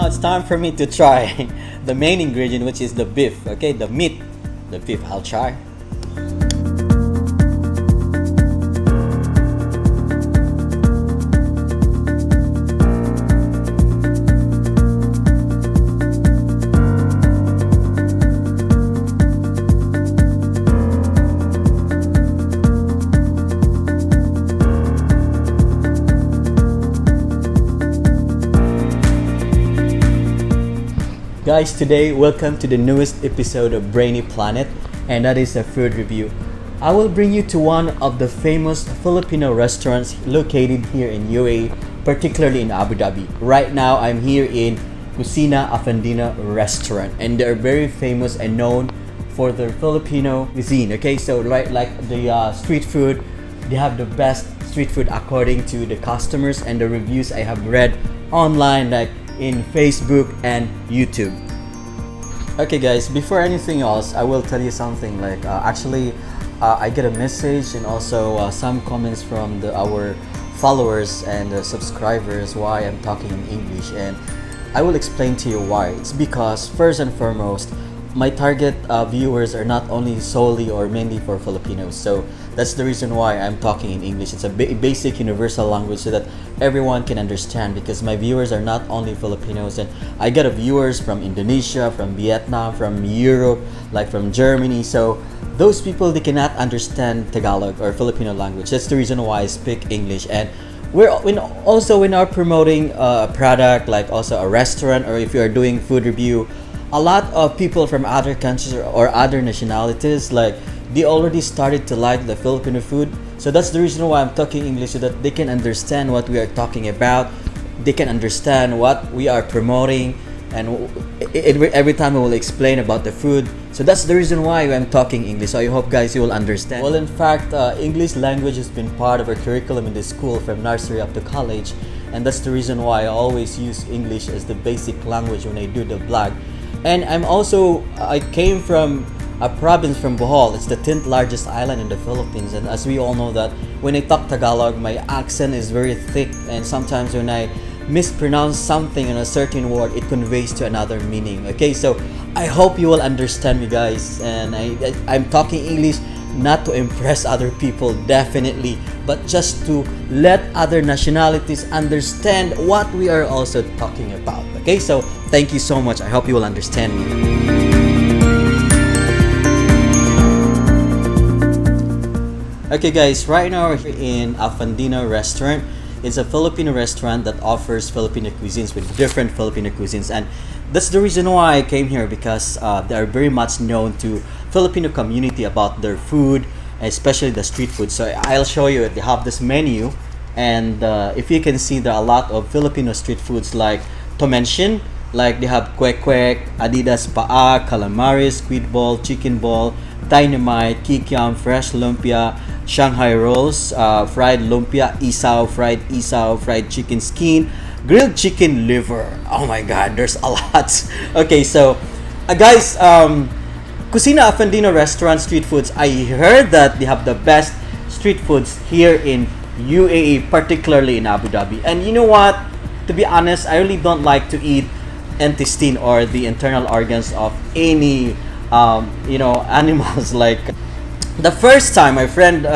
now it's time for me to try the main ingredient, which is the beef. Okay, the meat, the beef. I'll try. Guys, today welcome to the newest episode of Brainy Planet, and that is a food review. I will bring you to one of the famous Filipino restaurants located here in UAE, particularly in Abu Dhabi. Right now, I'm here in Kusina Afandina restaurant, and they're very famous and known for their Filipino cuisine. Okay, so right, like the street food, they have the best street food according to the customers and the reviews I have read online, like in Facebook and YouTube. Okay guys, before anything else, I will tell you something. Like I get a message and also some comments from our followers and subscribers why I'm talking in English, and I will explain to you why. It's because first and foremost, my target viewers are not only solely or mainly for Filipinos, so that's the reason why I'm talking in English. It's a basic universal language so that everyone can understand, because my viewers are not only Filipinos, and I get viewers from Indonesia, from Vietnam, from Europe, like from Germany. So those people, they cannot understand Tagalog or Filipino language. That's the reason why I speak English. And also when are promoting a product, like also a restaurant, or if you are doing food review, a lot of people from other countries or other nationalities, like they already started to like the Filipino food. So that's the reason why I'm talking English, so that they can understand what we are talking about. They can understand what we are promoting, and every time I will explain about the food. So that's the reason why I'm talking English. So I hope guys you will understand. Well, in fact, English language has been part of our curriculum in the school from nursery up to college, and that's the reason why I always use English as the basic language when I do the blog. And I came from a province from Bohol. It's the 10th largest island in the Philippines, and as we all know that when I talk Tagalog, my accent is very thick, and sometimes when I mispronounce something in a certain word, it conveys to another meaning. Okay, so I hope you will understand me guys, and I'm talking English not to impress other people, definitely, but just to let other nationalities understand what we are also talking about. Okay, so thank you so much. I hope you will understand me. Okay guys, right now we're here in Afandina restaurant. It's a Filipino restaurant that offers Filipino cuisines with different Filipino cuisines, and that's the reason why I came here, because they are very much known to Filipino community about their food, especially the street food. So I'll show you. They have this menu, and if you can see, there are a lot of Filipino street foods, like to mention, like they have kwek-kwek, Adidas paa, calamaris, squid ball, chicken ball, dynamite, kikiam, fresh lumpia, Shanghai rolls, fried lumpia, fried isaw, fried chicken skin, grilled chicken liver. Oh my god, there's a lot. Okay, so guys, Kusina Afandina restaurant street foods, I heard that they have the best street foods here in UAE, particularly in Abu Dhabi. And you know what, to be honest, I really don't like to eat intestine or the internal organs of any animals. Like the first time my friend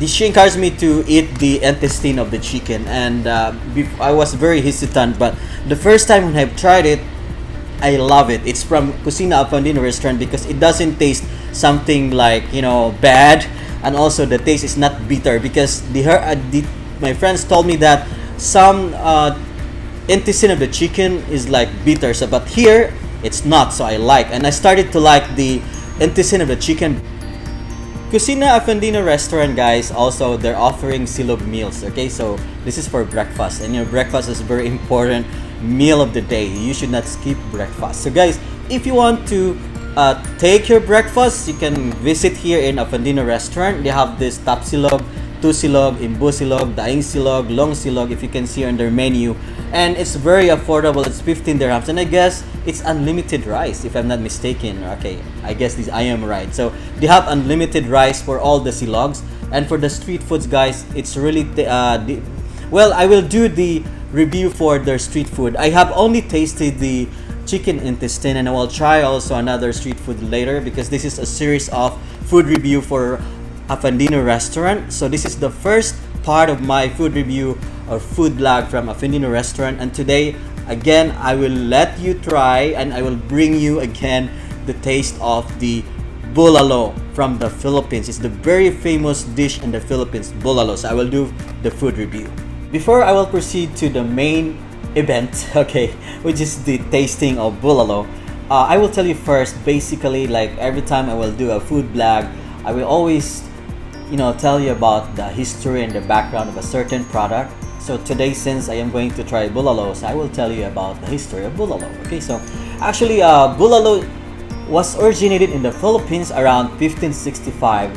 she encouraged me to eat the intestine of the chicken, and I was very hesitant, but the first time when I've tried it, I love it. It's from Kusina Afandina restaurant because it doesn't taste something like bad, and also the taste is not bitter, because my friends told me that some intestine of the chicken is like bitter, so but here it's not. So I started to like the intestine of the chicken. Kusina Afandina restaurant guys, also they're offering silog meals. Okay, so this is for breakfast, and breakfast is a very important meal of the day. You should not skip breakfast. So guys, if you want to take your breakfast, you can visit here in Afandina restaurant. They have this top silog, two silog, imbu silog, daing silog, long silog, if you can see on their menu, and it's very affordable. It's 15 dirhams, and I guess it's unlimited rice, if I'm not mistaken. Okay, I guess I am right. So they have unlimited rice for all the silogs. And for the street foods guys, it's really well, I will do the review for their street food. I have only tasted the chicken intestine, and I will try also another street food later because this is a series of food review for Afandina restaurant. So this is the first part of my food review or food vlog from Afandina restaurant, and today again I will let you try and I will bring you again the taste of the Bulalo from the Philippines. It's the very famous dish in the Philippines, Bulalo. So I will do the food review. Before I will proceed to the main event, okay, which is the tasting of Bulalo, I will tell you first, basically, like every time I will do a food vlog, I will always, tell you about the history and the background of a certain product. So today, since I am going to try Bulalo, so I will tell you about the history of Bulalo. Okay, so actually, Bulalo was originated in the Philippines around 1565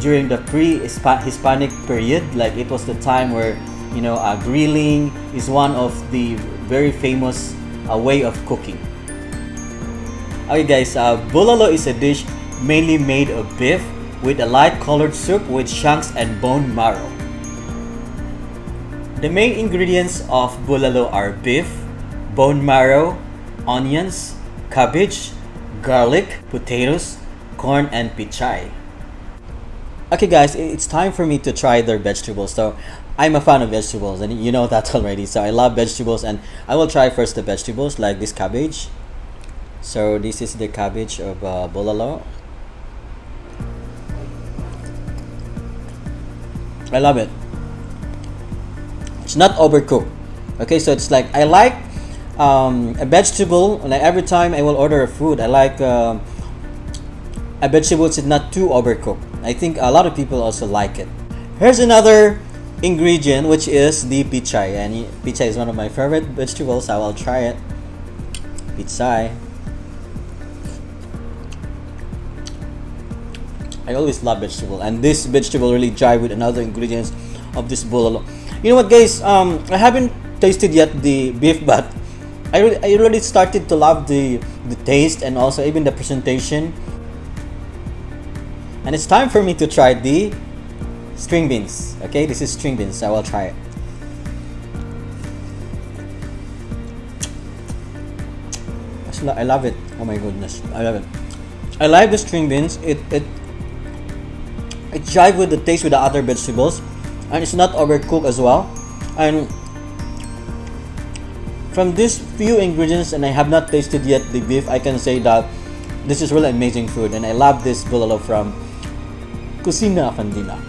during the pre-Hispanic period. Like it was the time where grilling is one of the very famous way of cooking. Okay guys, Bulalo is a dish mainly made of beef with a light colored soup with shanks and bone marrow. The main ingredients of Bulalo are beef, bone marrow, onions, cabbage, garlic, potatoes, corn, and pichay. Okay guys, it's time for me to try their vegetables. So I'm a fan of vegetables and you know that already. So I love vegetables and I will try first the vegetables like this cabbage. So this is the cabbage of Bulalo. I love it. It's not overcooked. Okay, so it's like I like a vegetable, like every time I will order a food, I like a vegetable that's not too overcooked. I think a lot of people also like it. Here's another ingredient, which is the pichay, and pichay is one of my favorite vegetables. I will try it. Pichay. I always love vegetable, and this vegetable really jive with another ingredients of this bulalo. You know what, guys? I haven't tasted yet the beef, but I already started to love the taste and also even the presentation. And it's time for me to try the string beans. Okay, this is string beans. I will try it. I love it. Oh my goodness, I love it. I like the string beans. It jive with the taste with the other vegetables, and it's not overcooked as well. And from these few ingredients, and I have not tasted yet the beef, I can say that this is really amazing food, and I love this bulalo from Kusina, Afandina.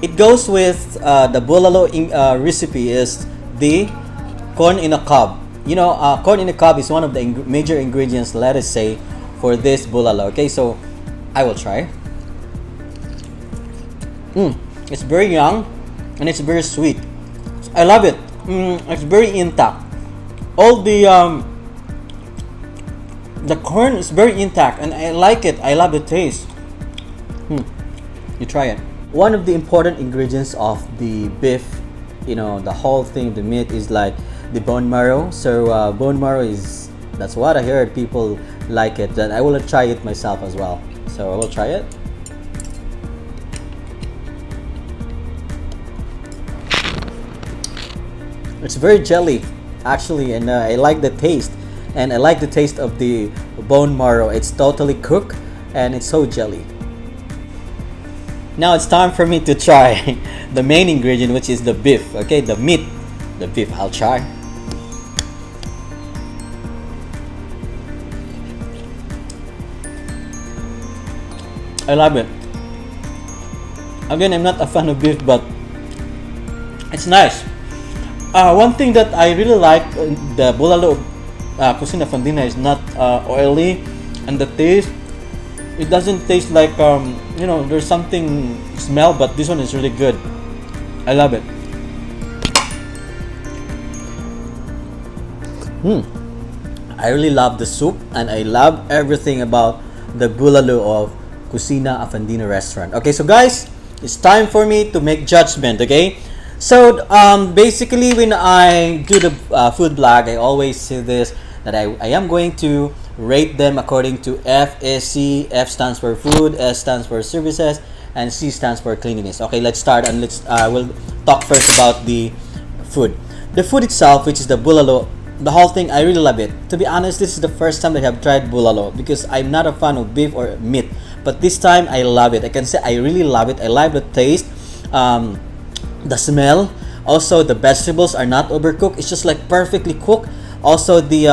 It goes with the bulalo recipe is the corn in a cob. Corn in a cob is one of the major ingredients, let us say, for this bulalo. Okay, so I will try. It's very young and it's very sweet. I love it. It's very intact. All the corn is very intact, and I like it. I love the taste. You try it. One of the important ingredients of the beef, the whole thing, the meat, is like the bone marrow. So bone marrow that's what I heard people like it. That I will try it myself as well. So I will try it. It's very jelly actually, and I like the taste, and I like the taste of the bone marrow. It's totally cooked and it's so jelly. Now it's time for me to try the main ingredient, which is the beef. Okay, the meat, the beef. I'll try. I love it. Again, I'm not a fan of beef, but it's nice. One thing that I really like the bulalo Kusina Afandina is not oily, and the taste, it doesn't taste like there's something smell, but this one is really good. I love it. I really love the soup, and I love everything about the bulalo of Kusina Afandina restaurant. Okay, so guys, it's time for me to make judgment. Okay, so basically when I do the food blog, I always say this, that I am going to rate them according to FSC. F stands for food, S stands for services, and C stands for cleanliness. Okay, let's start, and we'll talk first about the food. The food itself, which is the bulalo, the whole thing, I really love it. To be honest, this is the first time that I have tried bulalo because I'm not a fan of beef or meat. But this time, I love it. I can say I really love it. I love the taste, the smell. Also, the vegetables are not overcooked. It's just like perfectly cooked. Also, the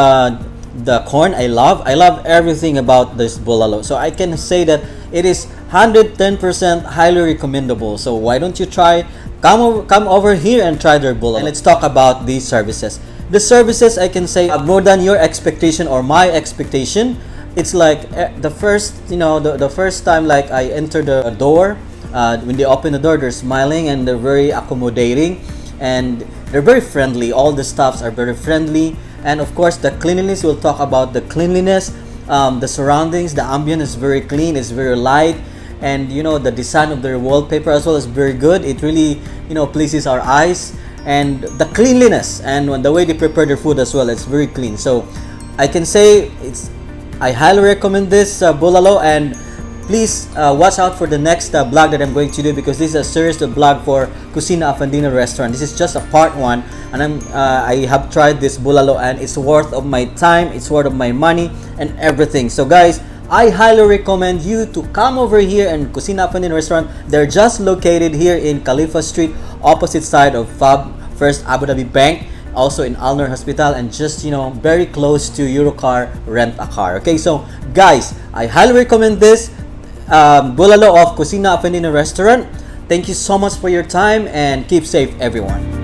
corn, I love. I love everything about this bulalo. So I can say that it is 110% highly recommendable. So why don't you try? Come over here and try their bulalo. And let's talk about these services. The services, I can say, are more than your expectation or my expectation. It's like the first, the first time like I enter the door, when they open the door, they're smiling and they're very accommodating and they're very friendly. All the staffs are very friendly, and of course the cleanliness. We'll talk about the cleanliness, the surroundings. The ambience is very clean. It's very light, and the design of their wallpaper as well is very good. It really pleases our eyes, and the cleanliness and the way they prepare their food as well, it's very clean. So I can say I highly recommend this bulalo, and please watch out for the next vlog that I'm going to do, because this is a series of vlog for Kusina Afandina restaurant. This is just a part one, and I have tried this bulalo and it's worth of my time, it's worth of my money and everything. So guys, I highly recommend you to come over here and Kusina Afandina restaurant. They're just located here in Khalifa Street, opposite side of First Abu Dhabi Bank, also in Al Noor Hospital, and just very close to Eurocar Rent a Car. Okay, so guys, I highly recommend this bulalo of Kusina Afandina restaurant. Thank you so much for your time, and keep safe everyone.